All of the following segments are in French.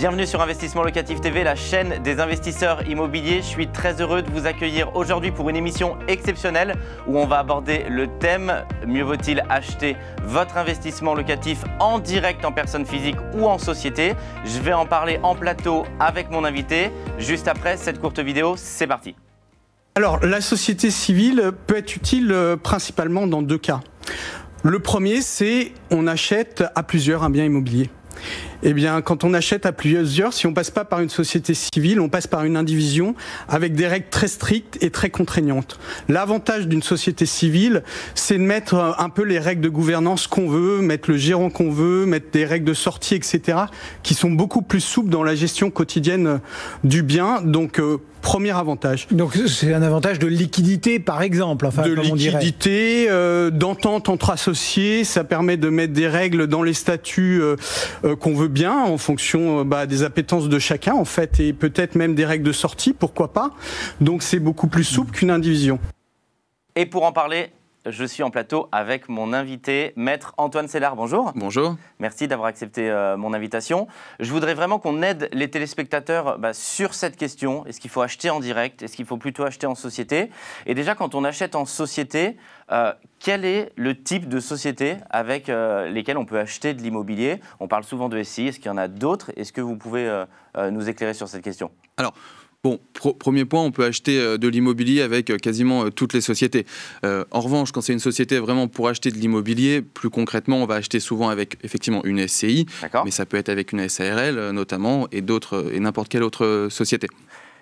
Bienvenue sur Investissement Locatif TV, la chaîne des investisseurs immobiliers. Je suis très heureux de vous accueillir aujourd'hui pour une émission exceptionnelle où on va aborder le thème « Mieux vaut-il acheter votre investissement locatif en direct en personne physique ou en société ?» Je vais en parler en plateau avec mon invité. Juste après cette courte vidéo, c'est parti. Alors, la société civile peut être utile principalement dans deux cas. Le premier, c'est on achète à plusieurs un bien immobilier. Eh bien, quand on achète à plusieurs, si on passe pas par une société civile, on passe par une indivision avec des règles très strictes et très contraignantes. L'avantage d'une société civile, c'est de mettre un peu les règles de gouvernance qu'on veut, mettre le gérant qu'on veut, mettre des règles de sortie, etc., qui sont beaucoup plus souples dans la gestion quotidienne du bien. Donc, premier avantage. Donc c'est un avantage de liquidité, par exemple. Enfin, de liquidité, d'entente entre associés. Ça permet de mettre des règles dans les statuts qu'on veut bien, en fonction des appétences de chacun, en fait, et peut-être même des règles de sortie, pourquoi pas. Donc c'est beaucoup plus souple qu'une indivision. Et pour en parler, je suis en plateau avec mon invité, Maître Antoine Sellard. Bonjour. Bonjour. Merci d'avoir accepté mon invitation. Je voudrais vraiment qu'on aide les téléspectateurs sur cette question. Est-ce qu'il faut acheter en direct? Est-ce qu'il faut plutôt acheter en société? Et déjà, quand on achète en société, quel est le type de société avec lesquelles on peut acheter de l'immobilier? On parle souvent de SCI. Est-ce qu'il y en a d'autres? Est-ce que vous pouvez nous éclairer sur cette question? Alors, bon, premier point, on peut acheter de l'immobilier avec quasiment toutes les sociétés. En revanche, quand c'est une société vraiment pour acheter de l'immobilier, plus concrètement, on va acheter souvent avec effectivement une SCI, mais ça peut être avec une SARL notamment et n'importe quelle autre société.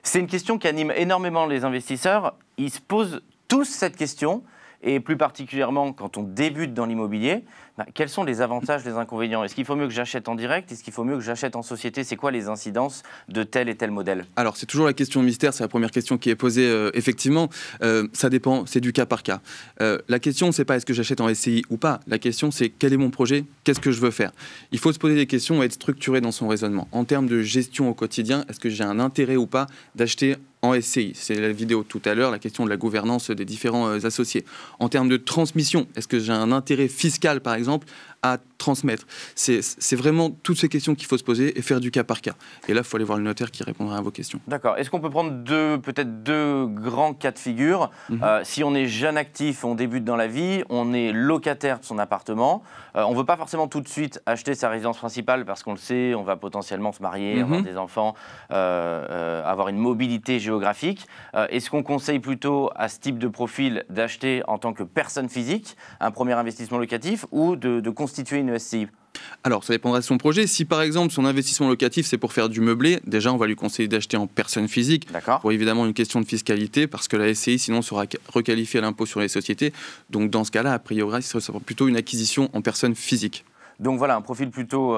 C'est une question qui anime énormément les investisseurs. Ils se posent tous cette question. Et plus particulièrement, quand on débute dans l'immobilier, quels sont les avantages, les inconvénients? Est-ce qu'il faut mieux que j'achète en direct? Est-ce qu'il faut mieux que j'achète en société? C'est quoi les incidences de tel et tel modèle? Alors, c'est toujours la question de mystère, c'est la première question qui est posée. Effectivement, ça dépend, c'est du cas par cas. La question, c'est pas est-ce que j'achète en SCI ou pas. La question, c'est quel est mon projet? Qu'est-ce que je veux faire? Il faut se poser des questions et être structuré dans son raisonnement. En termes de gestion au quotidien, est-ce que j'ai un intérêt ou pas d'acheter en SCI? C'est la vidéo tout à l'heure, la question de la gouvernance des différents associés. En termes de transmission, est-ce que j'ai un intérêt fiscal, par exemple, à transmettre? C'est vraiment toutes ces questions qu'il faut se poser et faire du cas par cas. Et là, il faut aller voir le notaire qui répondra à vos questions. D'accord. Est-ce qu'on peut prendre peut-être deux grands cas de figure? Si on est jeune actif, on débute dans la vie, on est locataire de son appartement, on ne veut pas forcément tout de suite acheter sa résidence principale parce qu'on le sait, on va potentiellement se marier, avoir des enfants, avoir une mobilité géographique. Est-ce qu'on conseille plutôt à ce type de profil d'acheter en tant que personne physique un premier investissement locatif ou de constituer une SCI? Alors, ça dépendra de son projet. Si, par exemple, son investissement locatif, c'est pour faire du meublé, déjà, on va lui conseiller d'acheter en personne physique. Pour évidemment une question de fiscalité, parce que la SCI, sinon, sera requalifiée à l'impôt sur les sociétés. Donc, dans ce cas-là, a priori, ce sera plutôt une acquisition en personne physique. Donc voilà, un profil plutôt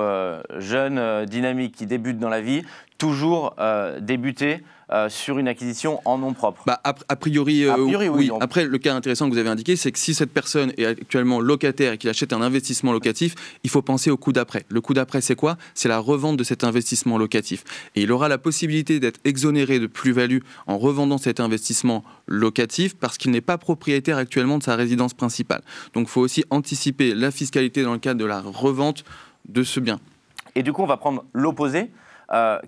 jeune, dynamique, qui débute dans la vie, toujours débuter sur une acquisition en nom propre. A priori, oui. Après, le cas intéressant que vous avez indiqué, c'est que si cette personne est actuellement locataire et qu'il achète un investissement locatif, il faut penser au coup d'après. Le coup d'après, c'est quoi? C'est la revente de cet investissement locatif. Et il aura la possibilité d'être exonéré de plus-value en revendant cet investissement locatif parce qu'il n'est pas propriétaire actuellement de sa résidence principale. Donc, il faut aussi anticiper la fiscalité dans le cadre de la revente de ce bien. Et du coup, on va prendre l'opposé.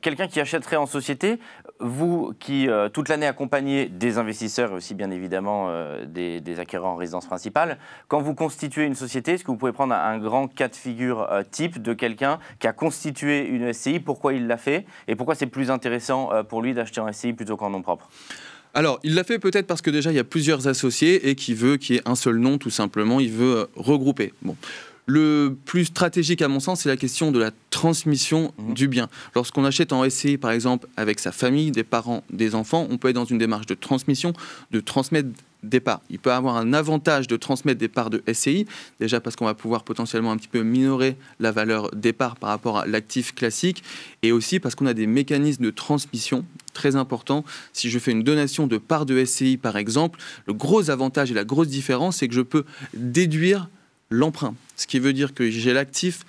Quelqu'un qui achèterait en société, vous qui toute l'année accompagnez des investisseurs et aussi bien évidemment des acquéreurs en résidence principale, quand vous constituez une société, est-ce que vous pouvez prendre un grand cas de figure type de quelqu'un qui a constitué une SCI, pourquoi il l'a fait et pourquoi c'est plus intéressant pour lui d'acheter en SCI plutôt qu'en nom propre? Alors, il l'a fait peut-être parce que déjà il y a plusieurs associés et qu'il veut qu'il y ait un seul nom tout simplement, il veut regrouper. Bon. Le plus stratégique à mon sens, c'est la question de la transmission du bien. Lorsqu'on achète en SCI, par exemple, avec sa famille, des parents, des enfants, on peut être dans une démarche de transmission, de transmettre des parts. Il peut avoir un avantage de transmettre des parts de SCI, déjà parce qu'on va pouvoir potentiellement un petit peu minorer la valeur des parts par rapport à l'actif classique, et aussi parce qu'on a des mécanismes de transmission très importants. Si je fais une donation de parts de SCI, par exemple, le gros avantage et la grosse différence, c'est que je peux déduire l'emprunt, ce qui veut dire que j'ai l'actif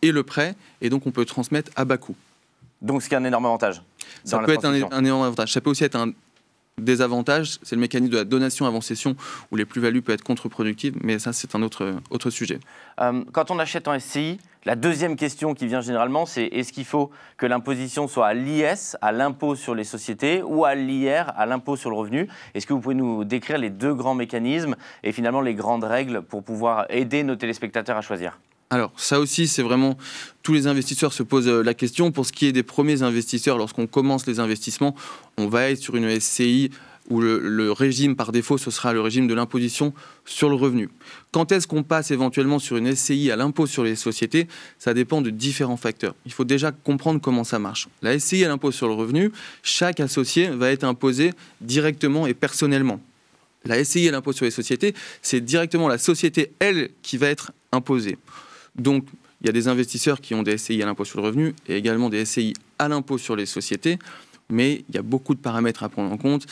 et le prêt, et donc on peut transmettre à bas coût. Donc ce qui est un énorme avantage. Ça peut être un énorme avantage. Ça peut aussi être un désavantage, c'est le mécanisme de la donation avant cession où les plus-values peuvent être contre-productives, mais ça c'est un autre sujet. Quand on achète en SCI, la deuxième question qui vient généralement, c'est est-ce qu'il faut que l'imposition soit à l'IS, à l'impôt sur les sociétés, ou à l'IR, à l'impôt sur le revenu? Est-ce que vous pouvez nous décrire les deux grands mécanismes et finalement les grandes règles pour pouvoir aider nos téléspectateurs à choisir? Alors, ça aussi, c'est vraiment... Tous les investisseurs se posent la question. Pour ce qui est des premiers investisseurs, lorsqu'on commence les investissements, on va être sur une SCI où le régime, par défaut, ce sera le régime de l'imposition sur le revenu. Quand est-ce qu'on passe éventuellement sur une SCI à l'impôt sur les sociétés? Ça dépend de différents facteurs. Il faut déjà comprendre comment ça marche. La SCI à l'impôt sur le revenu, chaque associé va être imposé directement et personnellement. La SCI à l'impôt sur les sociétés, c'est directement la société, elle, qui va être imposée. Donc, il y a des investisseurs qui ont des SCI à l'impôt sur le revenu et également des SCI à l'impôt sur les sociétés. Mais il y a beaucoup de paramètres à prendre en compte,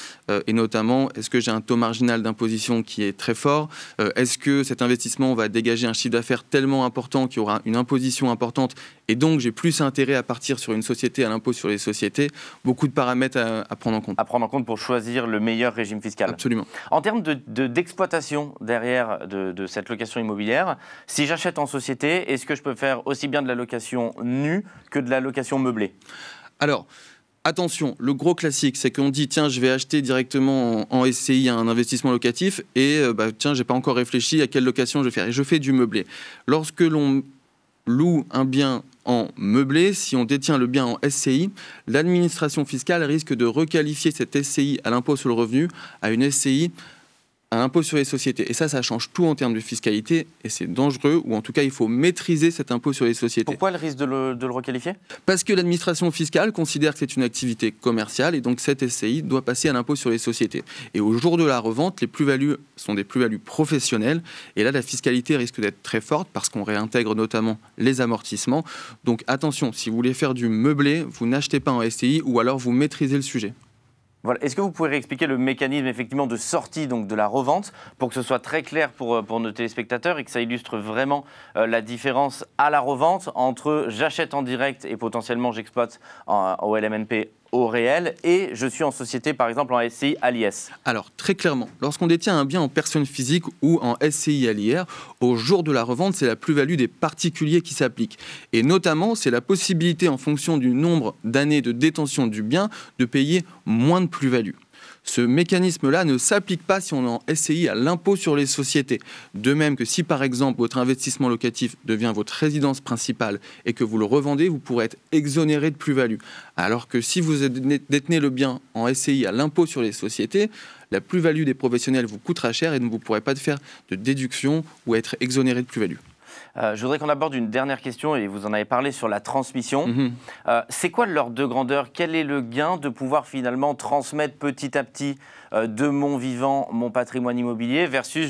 et notamment, est-ce que j'ai un taux marginal d'imposition qui est très fort? Est-ce que cet investissement va dégager un chiffre d'affaires tellement important qu'il y aura une imposition importante, et donc j'ai plus intérêt à partir sur une société à l'impôt sur les sociétés? Beaucoup de paramètres à prendre en compte. À prendre en compte pour choisir le meilleur régime fiscal. Absolument. En termes d'exploitation derrière de cette location immobilière, si j'achète en société, est-ce que je peux faire aussi bien de la location nue que de la location meublée? Alors, attention, le gros classique, c'est qu'on dit tiens, je vais acheter directement en SCI un investissement locatif et tiens, j'ai pas encore réfléchi à quelle location je vais faire. Et je fais du meublé. Lorsque l'on loue un bien en meublé, si on détient le bien en SCI, l'administration fiscale risque de requalifier cette SCI à l'impôt sur le revenu à une SCI à l'impôt sur les sociétés. Et ça change tout en termes de fiscalité et c'est dangereux, ou en tout cas, il faut maîtriser cet impôt sur les sociétés. Pourquoi elle risque de le requalifier? Parce que l'administration fiscale considère que c'est une activité commerciale et donc cette SCI doit passer à l'impôt sur les sociétés. Et au jour de la revente, les plus-values sont des plus-values professionnelles et là, la fiscalité risque d'être très forte parce qu'on réintègre notamment les amortissements. Donc attention, si vous voulez faire du meublé, vous n'achetez pas en SCI ou alors vous maîtrisez le sujet. Voilà. Est-ce que vous pouvez réexpliquer le mécanisme effectivement de sortie donc, de la revente pour que ce soit très clair pour nos téléspectateurs et que ça illustre vraiment la différence à la revente entre j'achète en direct et potentiellement j'exploite au LMNP au réel et je suis en société par exemple en SCI à l'IS? Alors très clairement, lorsqu'on détient un bien en personne physique ou en SCI à l'IR, au jour de la revente, c'est la plus-value des particuliers qui s'applique. Et notamment, c'est la possibilité en fonction du nombre d'années de détention du bien de payer moins de plus-value. Ce mécanisme-là ne s'applique pas si on est en SCI à l'impôt sur les sociétés. De même que si, par exemple, votre investissement locatif devient votre résidence principale et que vous le revendez, vous pourrez être exonéré de plus-value. Alors que si vous détenez le bien en SCI à l'impôt sur les sociétés, la plus-value des professionnels vous coûtera cher et donc vous ne pourrez pas faire de déduction ou être exonéré de plus-value. Je voudrais qu'on aborde une dernière question, et vous en avez parlé sur la transmission. C'est quoi l'ordre de grandeur? Quel est le gain de pouvoir finalement transmettre petit à petit de mon vivant mon patrimoine immobilier versus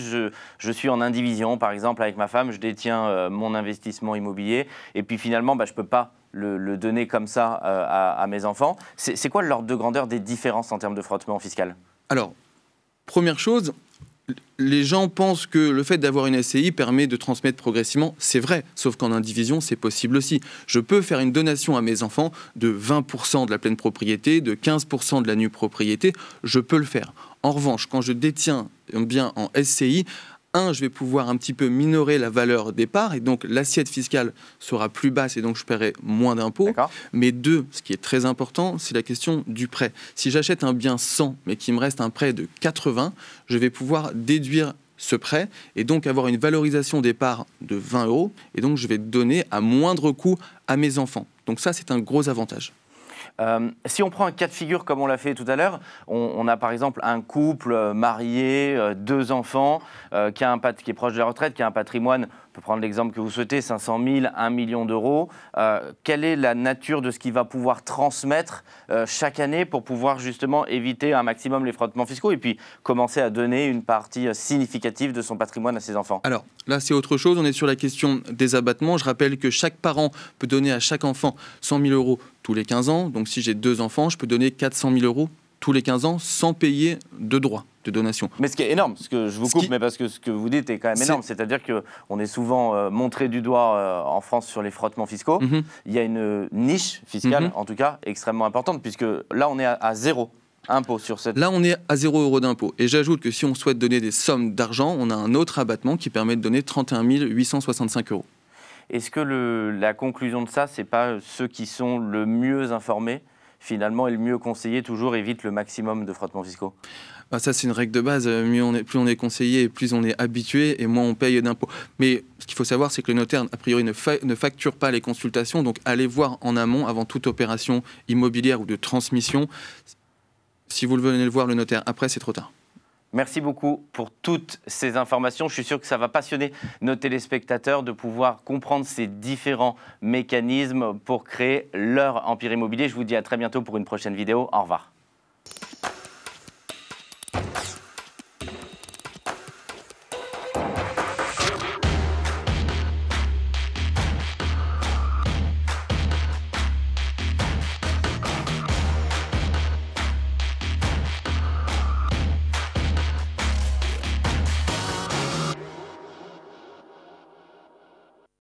je suis en indivision, par exemple avec ma femme, je détiens mon investissement immobilier et puis finalement je ne peux pas le donner comme ça à mes enfants. C'est quoi l'ordre de grandeur des différences en termes de frottement fiscal? Alors, première chose, les gens pensent que le fait d'avoir une SCI permet de transmettre progressivement. C'est vrai, sauf qu'en indivision, c'est possible aussi. Je peux faire une donation à mes enfants de 20% de la pleine propriété, de 15% de la nue propriété. Je peux le faire. En revanche, quand je détiens un bien en SCI, je vais pouvoir un petit peu minorer la valeur des parts et donc l'assiette fiscale sera plus basse et donc je paierai moins d'impôts. Mais deux, ce qui est très important, c'est la question du prêt. Si j'achète un bien 100 mais qu'il me reste un prêt de 80, je vais pouvoir déduire ce prêt et donc avoir une valorisation des parts de 20 € et donc je vais donner à moindre coût à mes enfants. Donc ça, c'est un gros avantage. Si on prend un cas de figure comme on l'a fait tout à l'heure, on a par exemple un couple marié, 2 enfants, qui est proche de la retraite, qui a un patrimoine, on peut prendre l'exemple que vous souhaitez, 500 000, 1 million d'euros. Quelle est la nature de ce qu'il va pouvoir transmettre chaque année pour pouvoir justement éviter un maximum les frottements fiscaux et puis commencer à donner une partie significative de son patrimoine à ses enfants? Alors là, c'est autre chose. On est sur la question des abattements. Je rappelle que chaque parent peut donner à chaque enfant 100 000 € tous les 15 ans. Donc si j'ai 2 enfants, je peux donner 400 000 € tous les 15 ans sans payer de droits de donation. Mais ce qui est énorme, ce que je vous coupe, mais parce que ce que vous dites est quand même énorme, c'est-à-dire qu'on est souvent montré du doigt en France sur les frottements fiscaux. Il y a une niche fiscale, en tout cas, extrêmement importante, puisque là, on est à zéro. impôt sur cette... Là, on est à 0 € d'impôt. Et j'ajoute que si on souhaite donner des sommes d'argent, on a un autre abattement qui permet de donner 31 865 €. Est-ce que la conclusion de ça, c'est pas ceux qui sont le mieux informés, finalement, et le mieux conseillés, toujours évitent le maximum de frottements fiscaux? Ça, c'est une règle de base. Plus on est conseillé, plus on est habitué, et moins on paye d'impôts. Mais ce qu'il faut savoir, c'est que le notaire, a priori, ne facture pas les consultations. Donc, allez voir en amont, avant toute opération immobilière ou de transmission. Si vous venez le voir, le notaire, après, c'est trop tard. Merci beaucoup pour toutes ces informations. Je suis sûr que ça va passionner nos téléspectateurs de pouvoir comprendre ces différents mécanismes pour créer leur empire immobilier. Je vous dis à très bientôt pour une prochaine vidéo. Au revoir.